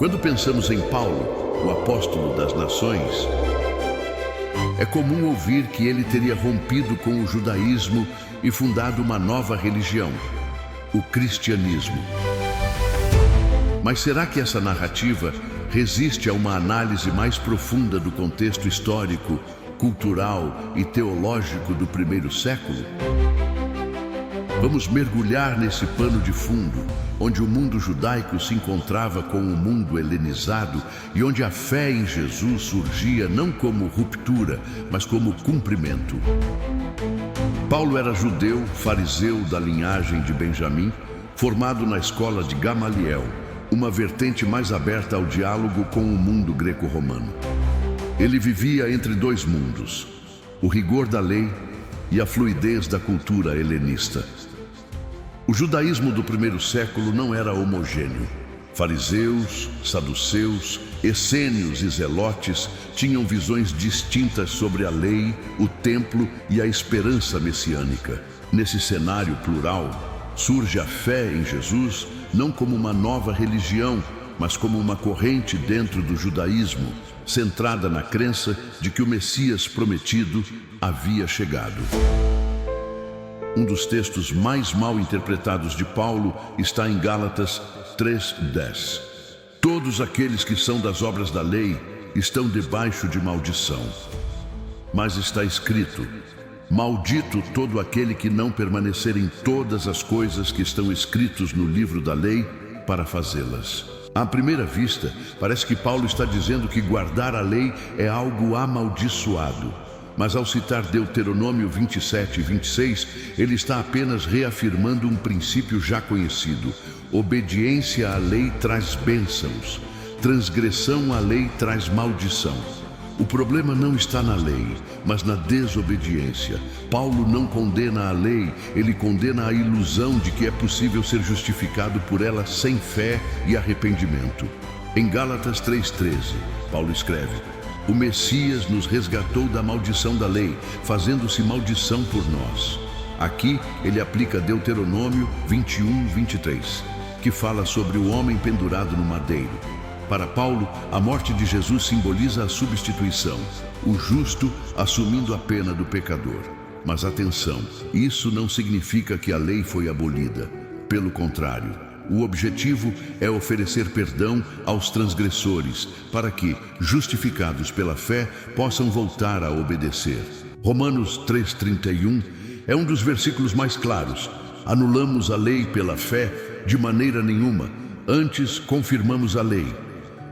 Quando pensamos em Paulo, o apóstolo das nações, é comum ouvir que ele teria rompido com o judaísmo e fundado uma nova religião, o cristianismo. Mas será que essa narrativa resiste a uma análise mais profunda do contexto histórico, cultural e teológico do primeiro século? Vamos mergulhar nesse pano de fundo, onde o mundo judaico se encontrava com o mundo helenizado e onde a fé em Jesus surgia não como ruptura, mas como cumprimento. Paulo era judeu, fariseu da linhagem de Benjamim, formado na escola de Gamaliel, uma vertente mais aberta ao diálogo com o mundo greco-romano. Ele vivia entre dois mundos, o rigor da lei e a fluidez da cultura helenista. O judaísmo do primeiro século não era homogêneo. Fariseus, saduceus, essênios e zelotes tinham visões distintas sobre a lei, o templo e a esperança messiânica. Nesse cenário plural, surge a fé em Jesus não como uma nova religião, mas como uma corrente dentro do judaísmo, centrada na crença de que o Messias prometido havia chegado. Um dos textos mais mal interpretados de Paulo está em Gálatas 3:10. Todos aqueles que são das obras da lei estão debaixo de maldição. Mas está escrito: maldito todo aquele que não permanecer em todas as coisas que estão escritos no livro da lei para fazê-las. À primeira vista, parece que Paulo está dizendo que guardar a lei é algo amaldiçoado. Mas ao citar Deuteronômio 27:26, ele está apenas reafirmando um princípio já conhecido. Obediência à lei traz bênçãos, transgressão à lei traz maldição. O problema não está na lei, mas na desobediência. Paulo não condena a lei, ele condena a ilusão de que é possível ser justificado por ela sem fé e arrependimento. Em Gálatas 3:13, Paulo escreve: o Messias nos resgatou da maldição da lei, fazendo-se maldição por nós. Aqui ele aplica Deuteronômio 21:23, que fala sobre o homem pendurado no madeiro. Para Paulo, a morte de Jesus simboliza a substituição, o justo assumindo a pena do pecador. Mas atenção, isso não significa que a lei foi abolida. Pelo contrário, o objetivo é oferecer perdão aos transgressores, para que, justificados pela fé, possam voltar a obedecer. Romanos 3:31 é um dos versículos mais claros. Anulamos a lei pela fé de maneira nenhuma, antes confirmamos a lei.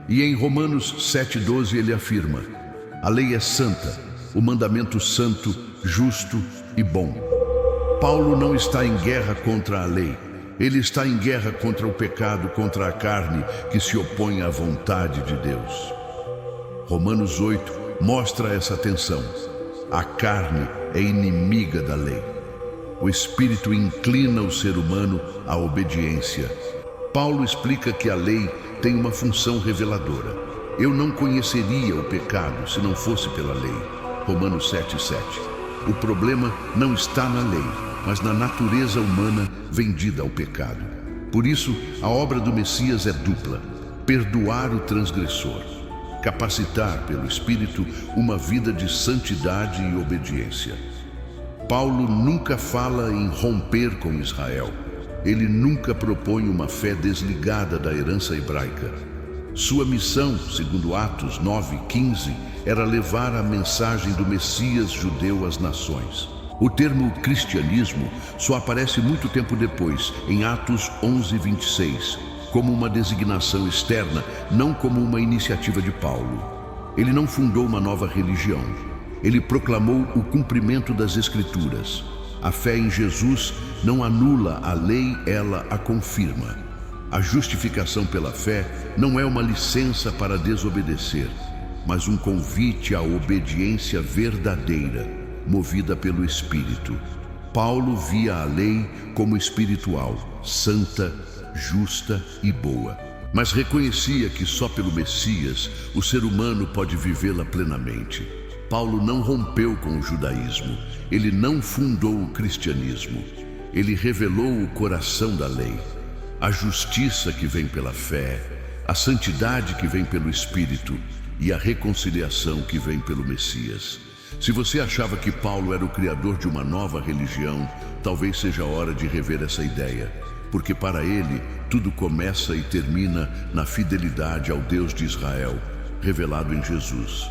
E em Romanos 7:12 ele afirma: a lei é santa, o mandamento santo, justo e bom. Paulo não está em guerra contra a lei. Ele está em guerra contra o pecado, contra a carne que se opõe à vontade de Deus. Romanos 8 mostra essa tensão. A carne é inimiga da lei. O Espírito inclina o ser humano à obediência. Paulo explica que a lei tem uma função reveladora. Eu não conheceria o pecado se não fosse pela lei. Romanos 7:7. O problema não está na lei, mas na natureza humana vendida ao pecado. Por isso, a obra do Messias é dupla: perdoar o transgressor, capacitar pelo Espírito uma vida de santidade e obediência. Paulo nunca fala em romper com Israel. Ele nunca propõe uma fé desligada da herança hebraica. Sua missão, segundo Atos 9:15, era levar a mensagem do Messias judeu às nações. O termo cristianismo só aparece muito tempo depois, em Atos 11:26, como uma designação externa, não como uma iniciativa de Paulo. Ele não fundou uma nova religião. Ele proclamou o cumprimento das Escrituras. A fé em Jesus não anula a lei, ela a confirma. A justificação pela fé não é uma licença para desobedecer, mas um convite à obediência verdadeira, movida pelo Espírito. Paulo via a lei como espiritual, santa, justa e boa, mas reconhecia que só pelo Messias o ser humano pode vivê-la plenamente. Paulo não rompeu com o judaísmo, ele não fundou o cristianismo, ele revelou o coração da lei, a justiça que vem pela fé, a santidade que vem pelo Espírito e a reconciliação que vem pelo Messias. Se você achava que Paulo era o criador de uma nova religião, talvez seja a hora de rever essa ideia, porque para ele tudo começa e termina na fidelidade ao Deus de Israel, revelado em Jesus.